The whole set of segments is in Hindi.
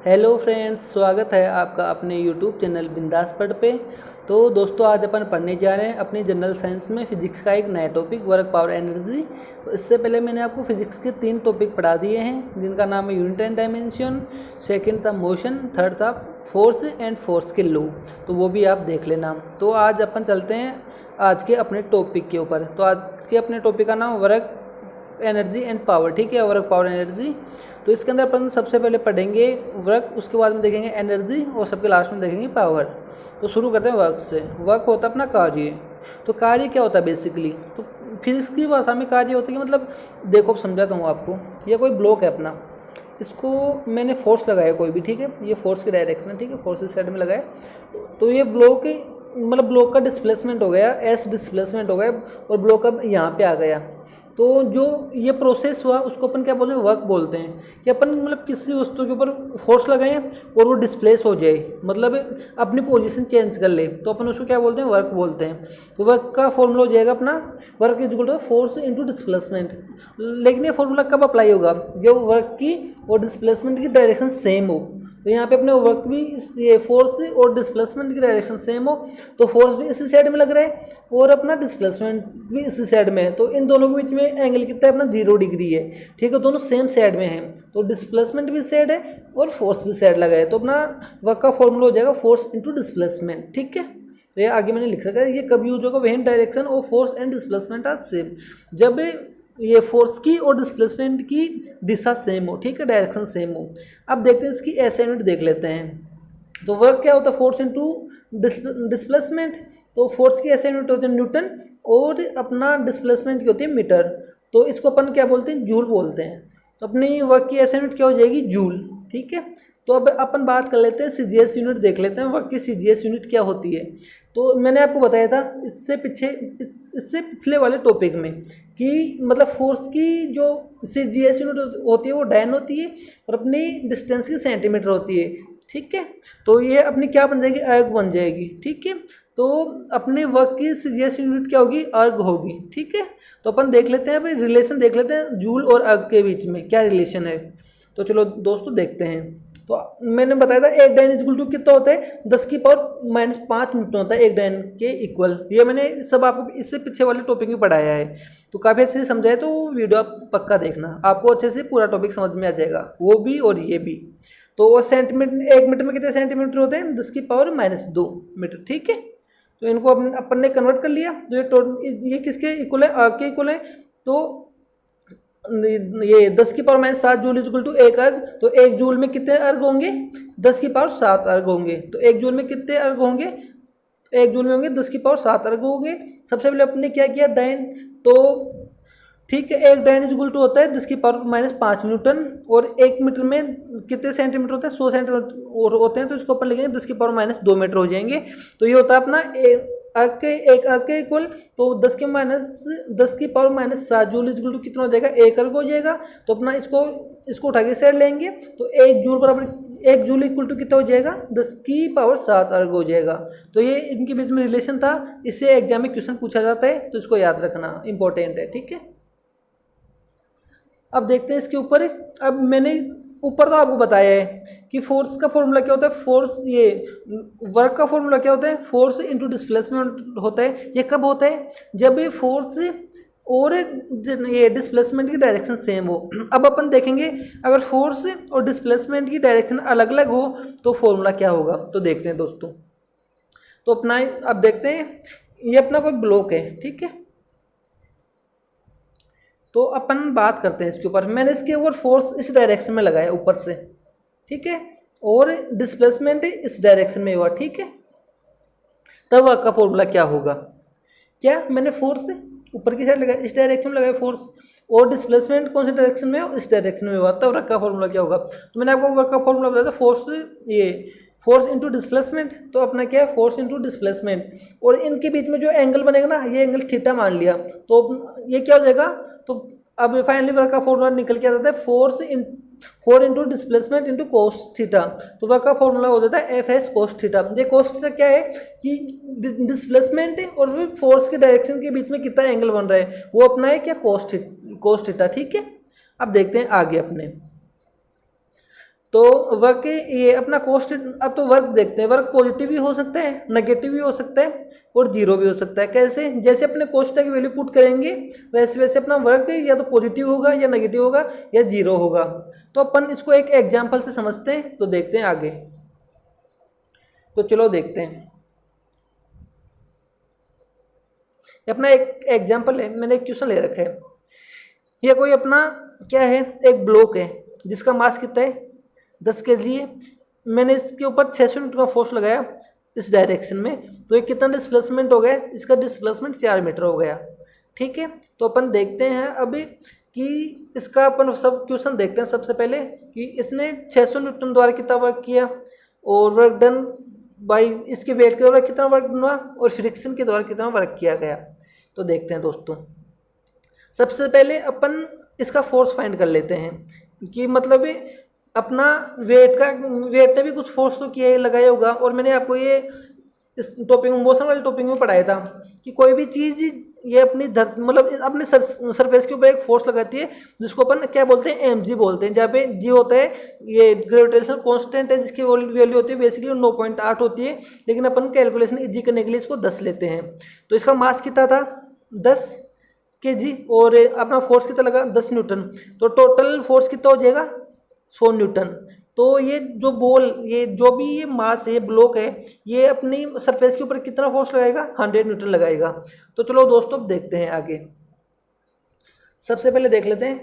हेलो फ्रेंड्स, स्वागत है आपका अपने यूट्यूब चैनल बिंदास पढ़ पे। तो दोस्तों, आज अपन पढ़ने जा रहे हैं अपनी जनरल साइंस में फिजिक्स का एक नया टॉपिक वर्क पावर एनर्जी। तो इससे पहले मैंने आपको फिजिक्स के 3 टॉपिक पढ़ा दिए हैं, जिनका नाम है यूनिट एंड डायमेंशन, सेकंड था मोशन, थर्ड था फोर्स एंड फोर्स के लॉ। तो वो भी आप देख लेना। तो आज अपन चलते हैं आज के अपने टॉपिक के ऊपर। तो आज के अपने टॉपिक का नाम वर्क एनर्जी एंड पावर, ठीक है, वर्क पावर एनर्जी। तो इसके अंदर अपन सबसे पहले पढ़ेंगे वर्क, उसके बाद में देखेंगे एनर्जी और सबके लास्ट में देखेंगे पावर। तो शुरू करते हैं वर्क से। वर्क होता है अपना कार्य। तो कार्य क्या होता है बेसिकली? तो फिजिक्स की भाषा में कार्य होता है कि मतलब देखो, समझाता हूँ आपको। ये कोई ब्लॉक है अपना, इसको मैंने फोर्स लगाया कोई भी, ठीक है, ये फोर्स की डायरेक्शन है, ठीक है, फोर्स इस साइड में लगाया। तो ये ब्लॉक मतलब ब्लॉक का डिस्प्लेसमेंट हो गया, एस डिस्प्लेसमेंट हो गया, और ब्लॉक अब यहाँ पे आ गया। तो जो ये प्रोसेस हुआ उसको अपन क्या बोलते हैं? वर्क बोलते हैं। कि अपन मतलब किसी वस्तु के ऊपर फोर्स लगाएं और वो डिस्प्लेस हो जाए, मतलब अपनी पोजीशन चेंज कर ले, तो अपन उसको क्या बोलते हैं? वर्क बोलते हैं। तो वर्क का फॉर्मूला हो जाएगा अपना work is equal to force into displacement. लेकिन ये फॉर्मूला कब अप्लाई होगा? जब वर्क की और डिस्प्लेसमेंट की डायरेक्शन सेम हो। तो यहाँ पे अपने वर्क भी ये फोर्स और डिस्प्लेसमेंट की डायरेक्शन सेम हो, तो फोर्स भी इसी साइड में लग रहा है और अपना डिस्प्लेसमेंट भी इसी साइड में है। तो इन दोनों के बीच में एंगल कितना है? अपना 0 डिग्री है, ठीक है, दोनों सेम साइड में हैं। तो डिस्प्लेसमेंट भी साइड है और फोर्स भी साइड लगा है। तो अपना वर्क का फॉर्मूला हो जाएगा फोर्स इंटू डिस्प्लेसमेंट, ठीक है। तो ये आगे मैंने लिख रखा है, ये कब यूज होगा? When direction of force and displacement are same, जब ये फोर्स की और डिस्प्लेसमेंट की दिशा सेम हो, ठीक है, डायरेक्शन सेम हो। अब देखते हैं इसकी ऐसे यूनिट देख लेते हैं। तो वर्क क्या होता है? Force into displacement. तो फोर्स की ऐसे यूनिट होती है न्यूटन, और अपना डिस्प्लेसमेंट की होती है मीटर। तो इसको अपन क्या बोलते हैं? जूल बोलते हैं। तो अपनी वर्क की ऐसे यूनिट क्या हो जाएगी? जूल, ठीक है। तो अब अपन बात कर लेते हैं सीजीएस यूनिट, देख लेते हैं वर्क की सीजीएस यूनिट क्या होती है। तो मैंने आपको बताया था इससे पिछले वाले टॉपिक में कि मतलब फोर्स की जो सीजीएस यूनिट होती है वो डायन होती है, और अपनी डिस्टेंस की सेंटीमीटर होती है, ठीक है। तो ये अपनी क्या बन जाएगी? अर्ग बन जाएगी, ठीक है। तो अपने वर्क की सीजीएस यूनिट क्या होगी? अर्ग होगी, ठीक है। तो अपन देख लेते हैं, अभी रिलेशन देख लेते हैं जूल और अर्ग के बीच में क्या रिलेशन है। तो चलो दोस्तों देखते हैं। तो मैंने बताया था एक डायन इक्वल टू कितना होता है? 10 की पावर -5 न्यूटन होता है एक डायन के इक्वल। ये मैंने सब आपको इससे पीछे वाले टॉपिक में पढ़ाया है, तो काफ़ी अच्छे से समझाए। तो वीडियो आप पक्का देखना, आपको अच्छे से पूरा टॉपिक समझ में आ जाएगा, वो भी और ये भी। तो सेंटीमीटर, 1 मीटर में कितने सेंटीमीटर होते हैं? 10 की पावर -2 मीटर, ठीक है। तो इनको अपन ने कन्वर्ट कर लिया। तो ये किसके इक्वल है? अर्ग के इक्वल है। तो ये 10 की पावर -7 जूल इक्वल टू 1 अर्ग। तो 1 जूल में कितने अर्ग होंगे? 10 की पावर 7 अर्ग होंगे। तो 1 जूल में कितने अर्ग होंगे? 1 जूल में होंगे 10 की पावर 7 अर्ग होंगे। सबसे पहले अपने क्या किया? डायन। तो ठीक है, एक डायन इक्वल टू होता है 10 की पावर -5 न्यूटन, और 1 मीटर में कितने सेंटीमीटर होते हैं? 100 सेंटीमीटर होते हैं। तो इसको अपन लिखेंगे 10 की पावर -2 मीटर हो जाएंगे। तो ये होता है अपना एक अर्ग के इक्वल। तो 10 की पावर -7 जूल इक्वल टू कितना हो जाएगा? 1 अर्ग हो जाएगा। तो अपना इसको उठा के साइड लेंगे, तो 1 जूल बराबर 1 जूल इक्वल टू कितना हो जाएगा? 10 की पावर 7 अर्ग हो जाएगा। तो ये इनके बीच में रिलेशन था, इससे एग्जाम में क्वेश्चन पूछा जाता है, तो इसको याद रखना इंपॉर्टेंट है, ठीक है। अब देखते हैं इसके ऊपर। अब मैंने ऊपर तो आपको बताया है कि फोर्स का फॉर्मूला क्या होता है, फोर्स ये वर्क का फॉर्मूला क्या होता है? फोर्स इंटू डिस्प्लेसमेंट होता है। ये कब होता है? जब ये फोर्स और ये डिस्प्लेसमेंट की डायरेक्शन सेम हो। अब अपन देखेंगे अगर फोर्स और डिस्प्लेसमेंट की डायरेक्शन अलग अलग हो तो फॉर्मूला क्या होगा। तो देखते हैं दोस्तों। तो अपना अब देखते हैं, ये अपना कोई ब्लॉक है, ठीक है। तो अपन बात करते हैं इसके ऊपर। मैंने इसके ऊपर फोर्स इस डायरेक्शन में लगाया ऊपर से, ठीक है, और डिस्प्लेसमेंट इस डायरेक्शन में हुआ, ठीक है। तब आपका फॉर्मूला क्या होगा? क्या मैंने फोर्स ऊपर की साइड लगाया, इस डायरेक्शन में लगाया फोर्स, और डिस्प्लेसमेंट कौन सी डायरेक्शन में हो? इस डायरेक्शन में हुआ। तब वर्क का फॉर्मूला क्या होगा? तो मैंने आपको वर्क का फॉर्मूला बताया था फोर्स इंटू डिस्प्लेसमेंट। तो अपना क्या है? फोर्स इंटू डिस्प्लेसमेंट, और इनके बीच में जो एंगल बनेगा ना, ये एंगल थीटा मान लिया, तो ये क्या हो जाएगा? तो अब फाइनली वर्क का फॉर्मूला निकल के आ जाता है 4 into displacement into cos theta. तो वर्क का फॉर्मूला हो जाता है FS कोस थीटा। ये कोस थीटा क्या है कि डिस्प्लेसमेंट और फोर्स के डायरेक्शन के बीच में कितना एंगल बन रहा है, वो अपना है क्या? कोस थीटा, ठीक है। अब देखते हैं आगे अपने। तो वर्क ये अपना कोस्ट, अब तो वर्क देखते हैं, वर्क पॉजिटिव भी हो सकता है, नेगेटिव भी हो सकता है और जीरो भी हो सकता है। कैसे? जैसे अपने कोष्टक की वैल्यू पुट करेंगे वैसे वैसे अपना वर्क या तो पॉजिटिव होगा या नेगेटिव होगा या जीरो होगा। तो अपन इसको एक एग्जाम्पल से समझते हैं, तो देखते हैं आगे। तो चलो देखते हैं। अपना एक एग्जाम्पल है, मैंने एक क्वेश्चन ले रखा है। ये कोई अपना क्या है, एक ब्लॉक है जिसका मास कितना है 10 kg है। मैंने इसके ऊपर 600 न्यूटन का फोर्स लगाया इस डायरेक्शन में, तो ये कितना डिस्प्लेसमेंट हो गया, इसका डिस्प्लेसमेंट 4 मीटर हो गया। ठीक है, तो अपन देखते हैं अभी कि इसका अपन सब क्वेश्चन देखते हैं। सबसे पहले कि इसने 600 न्यूटन द्वारा कितना वर्क किया और वर्क डन बाई इसके वेट के द्वारा कितना वर्क हुआ और फ्रिक्शन के द्वारा कितना वर्क किया गया। तो देखते हैं दोस्तों, सबसे पहले अपन इसका फोर्स फाइंड कर लेते हैं कि मतलब अपना वेट ने भी कुछ फोर्स तो किया लगाया होगा। और मैंने आपको ये इस टॉपिक में, मोशन वाले टॉपिक में पढ़ाया था कि कोई भी चीज़ ये अपनी मतलब अपने सरफेस के ऊपर एक फोर्स लगाती है जिसको अपन क्या बोलते हैं, mg बोलते हैं। जहाँ पे g होता है ये ग्रेविटेशनल कांस्टेंट है जिसकी वैल्यू होती है बेसिकली 9.8 होती है, लेकिन अपन कैलकुलेशन इजी करने के लिए इसको 10 लेते हैं। तो इसका मास कितना था 10 kg और अपना फोर्स कितना लगा 10 न्यूटन। तो टोटल फोर्स कितना हो जाएगा 100 न्यूटन। तो ये जो बॉल, ये जो भी ये मास है, ब्लॉक है, ये अपनी सरफेस के ऊपर कितना फोर्स लगाएगा 100 न्यूटन लगाएगा। तो चलो दोस्तों अब देखते हैं आगे। सबसे पहले देख लेते हैं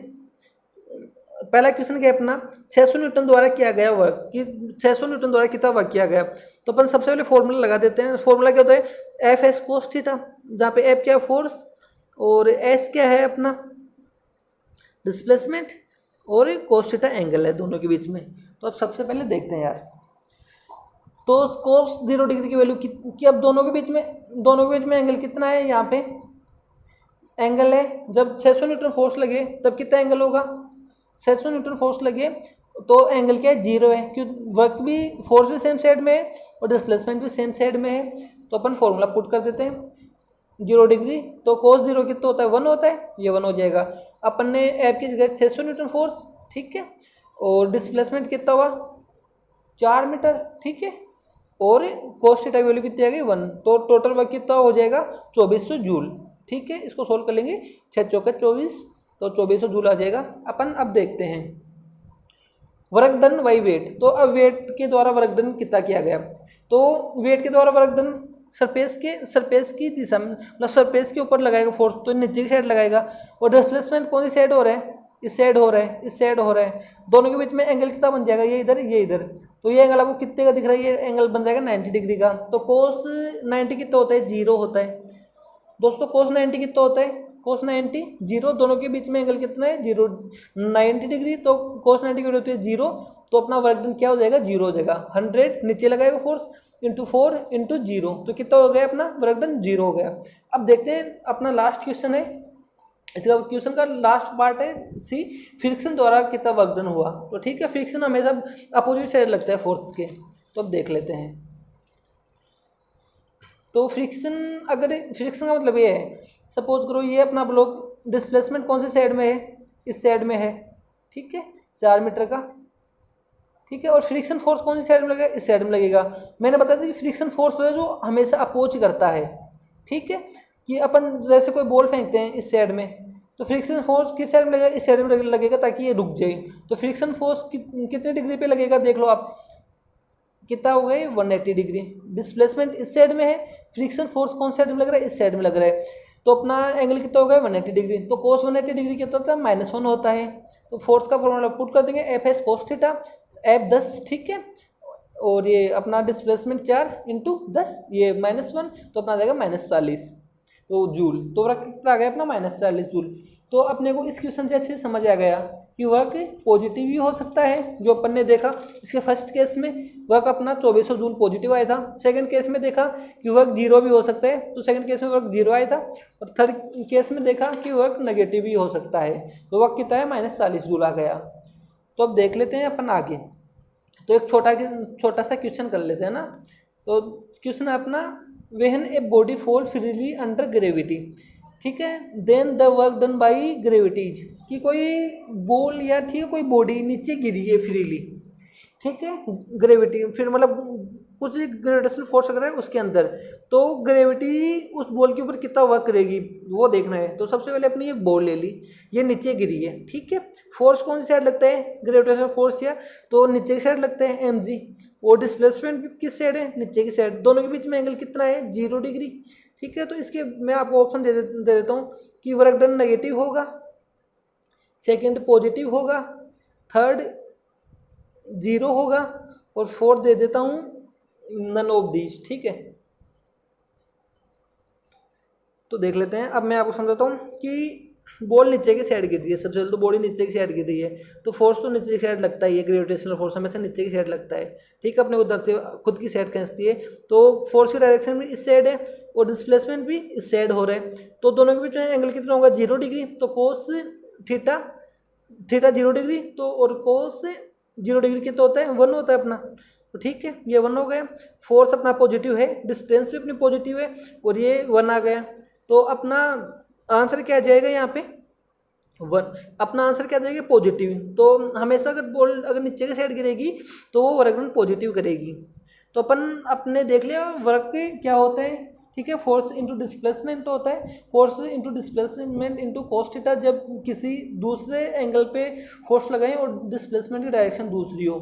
पहला क्वेश्चन क्या है अपना, 600 न्यूटन द्वारा किया गया वर्क कि 600 न्यूटन द्वारा कितना वर्क किया गया। तो अपन सबसे पहले फॉर्मूला लगा देते हैं। फॉर्मूला क्या होता है एफ एस कोस थीटा, जहाँ पे एफ क्या है फोर्स और एस क्या है अपना डिस्प्लेसमेंट और कोस थीटा एंगल है दोनों के बीच में। तो अब सबसे पहले देखते हैं यार, तो कोस 0 डिग्री की वैल्यू कि अब दोनों के बीच में एंगल कितना है, यहाँ पे एंगल है जब 600 न्यूटन फोर्स लगे तब कितना एंगल होगा 600 न्यूटन फोर्स लगे तो एंगल क्या है 0 है, क्यों वर्क भी फोर्स भी सेम साइड में है और डिस्प्लेसमेंट भी सेम साइड में है। तो अपन फॉर्मूला पुट कर देते हैं 0 डिग्री, तो कोस 0 कितना होता है 1 होता है, ये 1 हो जाएगा। अपन ने एफ की जगह 600 न्यूटन फोर्स, ठीक है, और डिस्प्लेसमेंट कितना हुआ 4 मीटर, ठीक है, और कोस थीटा वैल्यू कितनी आ गई 1, तो टोटल वर्क कितना हो जाएगा 2400 जूल। ठीक है, इसको सोल्व कर लेंगे 6 चौके 24, तो 2400 जूल आ जाएगा। अपन अब देखते हैं वर्क डन बाई वेट। तो अब वेट के द्वारा वर्क डन कितना किया गया, तो वेट के द्वारा वर्क डन सरफेस की दिशा में, मतलब सरफेस के ऊपर लगाएगा फोर्स, तो नीचे की साइड लगाएगा। और डिस्प्लेसमेंट कौन सी साइड हो रहा है, इस साइड हो रहा है, इस साइड हो रहा है। दोनों के बीच में एंगल कितना बन जाएगा, ये इधर ये इधर, तो ये एंगल आपको कितने का दिख रहा है, ये एंगल बन जाएगा 90 डिग्री का। तो कोस 90 कितना होता है 0 होता है दोस्तों। कोस 90 कितना होता है कोस 90 0, दोनों के बीच में एंगल कितना है 0 90 डिग्री, तो कोस 90 की वैल्यू होती है 0, तो अपना वर्क डन क्या हो जाएगा 0 हो जाएगा। 100 नीचे लगाएगा फोर्स इंटू 4 इंटू 0, तो कितना हो गया अपना वर्क डन 0 हो गया। अब देखते हैं अपना लास्ट क्वेश्चन है, इसका क्वेश्चन का लास्ट पार्ट है सी, फ्रिक्शन द्वारा कितना वर्क डन हुआ। तो ठीक है, फ्रिक्शन हमेशा अपोजिट साइड लगता है फोर्स के, तो अब देख लेते हैं। तो फ्रिक्शन, अगर फ्रिक्शन का मतलब ये है, सपोज करो ये अपना ब्लॉक डिस्प्लेसमेंट कौन सी साइड में है, इस साइड में है, ठीक है 4 मीटर का, ठीक है, और फ्रिक्शन फोर्स कौन सी साइड में लगेगा, इस साइड में लगेगा। मैंने बताया था कि फ्रिक्शन फोर्स है जो हमेशा अपोज करता है, ठीक है, कि अपन जैसे कोई बॉल फेंकते हैं इस साइड में, तो फ्रिक्शन फोर्स किस साइड में लगेगा, इस साइड में लगेगा ताकि ये रुक जाए। तो फ्रिक्शन फोर्स कितने डिग्री पे लगेगा देख लो आप, कितना हो गया 180 डिग्री। डिस्प्लेसमेंट इस साइड में है, फ्रिक्शन फोर्स कौन साइड में लग रहा है, इस साइड में लग रहा है, तो अपना एंगल कितना हो गया 180 डिग्री। तो कोस 180 डिग्री कितना होता है -1 होता है। तो फोर्स का फॉर्मूला पुट कर देंगे F S cos theta, F 10, ठीक है, और ये अपना डिस्प्लेसमेंट 4 इंटू 10, ये -1, तो अपना आ जाएगा -40 तो जूल। तो वर्क कितना आ गया अपना -40 जूल। तो अपने को इस क्वेश्चन से अच्छे से समझ आ गया कि वर्क पॉजिटिव भी हो सकता है, जो अपन ने देखा इसके फर्स्ट केस में वर्क अपना 2400 जूल पॉजिटिव आया था। सेकंड केस में देखा कि वर्क 0 भी हो सकता है, तो सेकंड केस में वर्क 0 आया था। और थर्ड केस में देखा कि वर्क नेगेटिव भी हो सकता है, तो वर्क कितना है -40 जूल आ गया। तो अब देख लेते हैं अपन आगे। तो एक छोटा सा क्वेश्चन कर लेते हैं ना। तो क्वेश्चन है अपना, when a body fall freely under gravity, ठीक है, then the work done by gravity, कि कोई बॉल या ठीक है कोई बॉडी नीचे गिरी है फ्रीली, ठीक है, ग्रेविटी फिर मतलब कुछ ग्रेविटेशनल फोर्स अगर है उसके अंदर, तो ग्रेविटी उस बॉल के ऊपर कितना वर्क करेगी वो देखना है। तो सबसे पहले अपने ये बॉल ले ली, ये नीचे गिरी है, ठीक है, फोर्स कौन सी साइड लगता है, ग्रेविटेशनल फोर्स या तो नीचे की साइड लगता है mg, और डिस्प्लेसमेंट भी किस साइड है, नीचे की साइड, दोनों के बीच में एंगल कितना है 0 डिग्री, ठीक है। तो इसके मैं आपको ऑप्शन दे देता हूँ कि वर्क डन नेगेटिव होगा, सेकेंड पॉजिटिव होगा, थर्ड 0 होगा, और फोर्थ दे देता हूँ नन ऑफ दीज, ठीक है। तो देख लेते हैं, अब मैं आपको समझाता हूँ कि बॉल नीचे की साइड गिर रही है, सबसे पहले तो बॉडी नीचे की साइड गिर रही है, तो फोर्स तो नीचे की साइड लगता ही है, ग्रेविटेशनल फोर्स हमेशा नीचे की साइड लगता है, ठीक है। अपने को धरती खुद की साइड खींचती है, तो फोर्स की डायरेक्शन भी इस साइड है और डिस्प्लेसमेंट भी इस साइड हो रहा है, तो दोनों के बीच में एंगल कितना होगा 0 डिग्री, तो कोस थीटा 0 डिग्री, तो और कोस 0 डिग्री कितना होता है 1 होता है अपना, तो ठीक है ये 1 हो गया। फोर्स अपना पॉजिटिव है, डिस्टेंस भी अपनी पॉजिटिव है, और ये 1 आ गया, तो अपना आंसर क्या आ जाएगा यहाँ पे 1, अपना आंसर क्या आ जाएगा पॉजिटिव। तो हमेशा अगर बॉल अगर नीचे की साइड गिरेगी तो वो वर्क डन पॉजिटिव करेगी। तो अपन अपने देख लिया वर्क क्या होते हैं, ठीक है, फोर्स इंटू डिस्प्लेसमेंट होता है, force into displacement into cos theta, जब किसी दूसरे एंगल पे फोर्स लगाएं और डिस्प्लेसमेंट की डायरेक्शन दूसरी हो।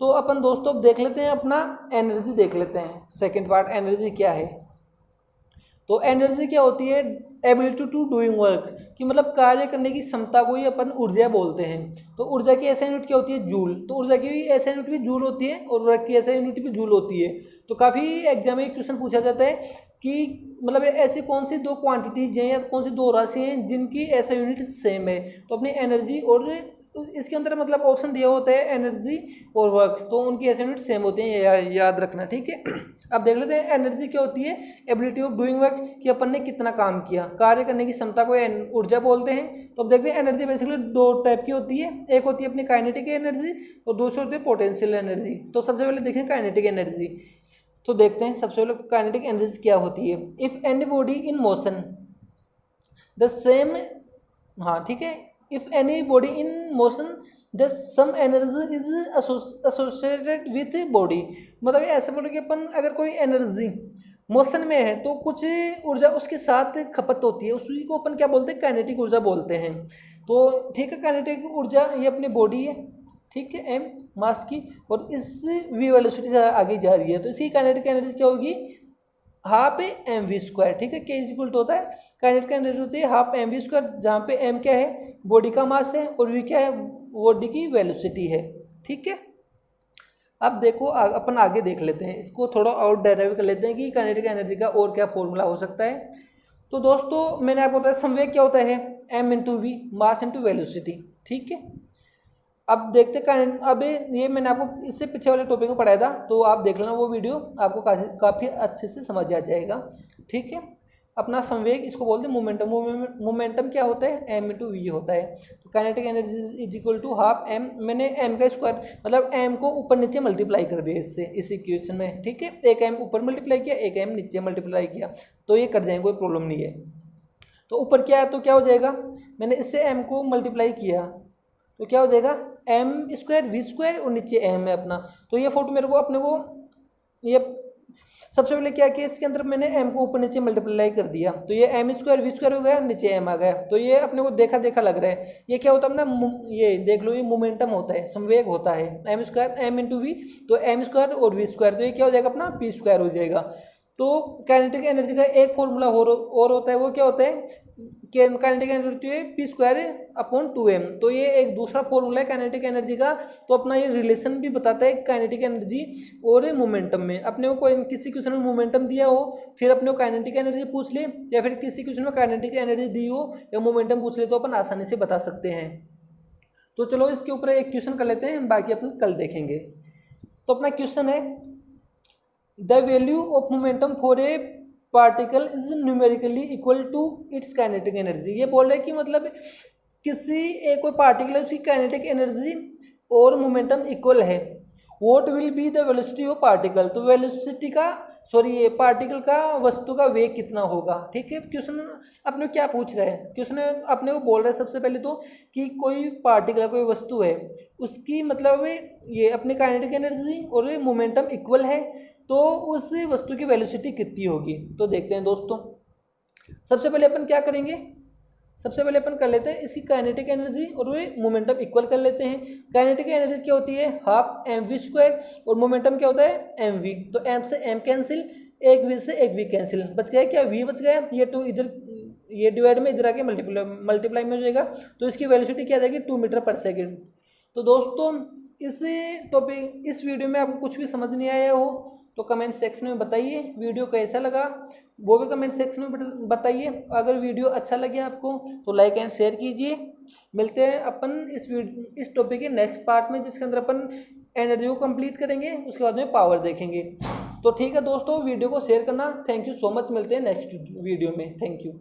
तो अपन दोस्तों अब देख लेते हैं अपना एनर्जी देख लेते हैं, सेकेंड पार्ट एनर्जी क्या है। तो एनर्जी क्या होती है, एबिलिटी टू डूइंग वर्क, कि मतलब कार्य करने की क्षमता को ही अपन ऊर्जा बोलते हैं। तो ऊर्जा की ऐसा यूनिट क्या होती है जूल, तो ऊर्जा की ऐसा यूनिट भी जूल होती है और वर्क की ऐसा यूनिट भी जूल होती है। तो काफ़ी एग्जाम में क्वेश्चन पूछा जाता है कि मतलब ऐसी कौन सी दो क्वांटिटीज हैं या कौन सी दो राशि हैं जिनकी ऐसा यूनिट सेम है। तो अपनी एनर्जी और इसके अंदर मतलब ऑप्शन दिया होता है एनर्जी और वर्क, तो उनकी ऐसे यूनिट सेम होते हैं, याद रखना, ठीक है। अब देख लेते हैं एनर्जी क्या होती है, एबिलिटी ऑफ डूइंग वर्क, कि अपन ने कितना काम किया, कार्य करने की क्षमता को ऊर्जा बोलते हैं। तो अब देखते हैं एनर्जी बेसिकली दो टाइप की होती है, एक होती है अपनी काइनेटिक एनर्जी और दूसरी होती है पोटेंशियल एनर्जी। तो सबसे पहले देखें काइनेटिक एनर्जी, तो देखते हैं सबसे पहले काइनेटिक एनर्जी क्या होती है। If any body in motion the same, हाँ ठीक है, if any body in motion then some energy is associated with body, मतलब ऐसे बोलो कि अपन अगर कोई एनर्जी मोशन में है तो कुछ ऊर्जा उसके साथ खपत होती है, उसी को अपन क्या बोलते हैं काइनेटिक ऊर्जा बोलते हैं। तो ठीक है, काइनेटिक ऊर्जा ये अपनी बॉडी है, ठीक है, एम मास की, और इस वी वेलोसिटी से आगे जा रही है, तो इसकी काइनेटिक एनर्जी क्या होगी हाफ एम वी स्क्वायर, ठीक है, के इक्वल टू होता है काइनेटिक एनर्जी होती है हाफ एम वी स्क्वायर, जहाँ पे एम क्या है बॉडी का मास है और वी क्या है बॉडी की वेलोसिटी है, ठीक है। अब देखो अपन आगे देख लेते हैं, इसको थोड़ा और डेराइव कर लेते हैं कि काइनेटिक एनर्जी का और क्या फॉर्मूला हो सकता है। तो दोस्तों मैंने आपको बताया संवेग क्या होता है M into V, mass into velocity, ठीक है। अब देखते हैं, अब ये मैंने आपको इससे पीछे वाले टॉपिक को पढ़ाया था, तो आप देख लेना वो वीडियो, आपको काफ़ी अच्छे से समझ आ जाएगा, ठीक है। अपना संवेग इसको बोलते हैं मोमेंटम, मोमेंटम क्या होता है एम इंटू वी होता है। तो kinetic energy is equal to half M, मैंने एम का स्क्वायर मतलब एम को ऊपर नीचे मल्टीप्लाई कर दिया इससे इस इक्वेशन में, ठीक है, एक एम ऊपर मल्टीप्लाई किया एक एम नीचे मल्टीप्लाई किया, तो ये कर जाएंगे कोई प्रॉब्लम नहीं है। तो ऊपर क्या है तो क्या हो जाएगा, मैंने इससे एम को मल्टीप्लाई किया तो क्या हो जाएगा एम स्क्वायर वी स्क्वायर और नीचे एम है अपना। तो ये फोटो मेरे को अपने को ये सबसे पहले क्या किया इसके अंदर मैंने एम को ऊपर नीचे मल्टीप्लाई कर दिया, तो ये एम स्क्वायर वी स्क्वायर हो गया नीचे एम आ गया। तो ये अपने को देखा देखा लग रहा है, ये क्या होता है ना, ये देख लो ये मोमेंटम होता है, संवेग होता है, M square M into V, तो एम स्क्वायर और वी स्क्वायर, तो ये क्या हो जाएगा अपना पी स्क्वायर हो जाएगा। तो काइनेटिक एनर्जी का एक फॉर्मूला और होता है, वो क्या होता है काइनेटिक एनर्जी है पी स्क्वायर अपॉन 2m, तो ये एक दूसरा फॉर्मूला है काइनेटिक एनर्जी का। तो अपना ये रिलेशन भी बताता है काइनेटिक एनर्जी और मोमेंटम में। अपने को कोई किसी क्वेश्चन में मोमेंटम दिया हो फिर अपने को काइनेटिक एनर्जी पूछ ले, या फिर किसी क्वेश्चन में काइनेटिक एनर्जी दी हो या मोमेंटम पूछ ले, तो अपन आसानी से बता सकते हैं। तो चलो इसके ऊपर एक क्वेश्चन कर लेते हैं, बाकी अपन कल देखेंगे। तो अपना क्वेश्चन है the value of momentum for a particle is numerically equal to its kinetic energy. ये बोल रहे हैं कि मतलब किसी एक कोई पार्टिकल है उसकी काइनेटिक एनर्जी और मोमेंटम इक्वल है, what will be the velocity of particle, तो वेलोसिटी का ये पार्टिकल का वस्तु का वेग कितना होगा। ठीक है, क्वेश्चन अपने क्या पूछ रहा है, क्वेश्चन अपने को बोल रहा है सबसे पहले तो कि कोई पार्टिकल है, कोई वस्तु है, उसकी मतलब ये अपनी काइनेटिक एनर्जी और मोमेंटम इक्वल है, तो उस वस्तु की वेलोसिटी कितनी होगी। तो देखते हैं दोस्तों, सबसे पहले अपन क्या करेंगे, सबसे पहले अपन कर लेते हैं इसकी काइनेटिक एनर्जी और वे मोमेंटम इक्वल कर लेते हैं। काइनेटिक एनर्जी क्या होती है, हाफ mv² और मोमेंटम क्या होता है mv। तो m से m कैंसिल, एक v से एक v कैंसिल, बच गया क्या, v बच गया, ये 2 इधर, ये डिवाइड में इधर आके मल्टीप्लाई में हो जाएगा, तो इसकी वेलोसिटी क्या आ जाएगी 2 मीटर पर सेकेंड। तो दोस्तों इस टॉपिक, इस वीडियो में आपको कुछ भी समझ नहीं आया हो तो कमेंट सेक्शन में बताइए, वीडियो कैसा लगा वो भी कमेंट सेक्शन में बताइए। अगर वीडियो अच्छा लगे आपको तो लाइक एंड शेयर कीजिए। मिलते हैं अपन इस टॉपिक के नेक्स्ट पार्ट में, जिसके अंदर अपन एनर्जी को कंप्लीट करेंगे, उसके बाद में पावर देखेंगे। तो ठीक है दोस्तों, वीडियो को शेयर करना। थैंक यू सो मच, मिलते हैं नेक्स्ट वीडियो में। Thank you.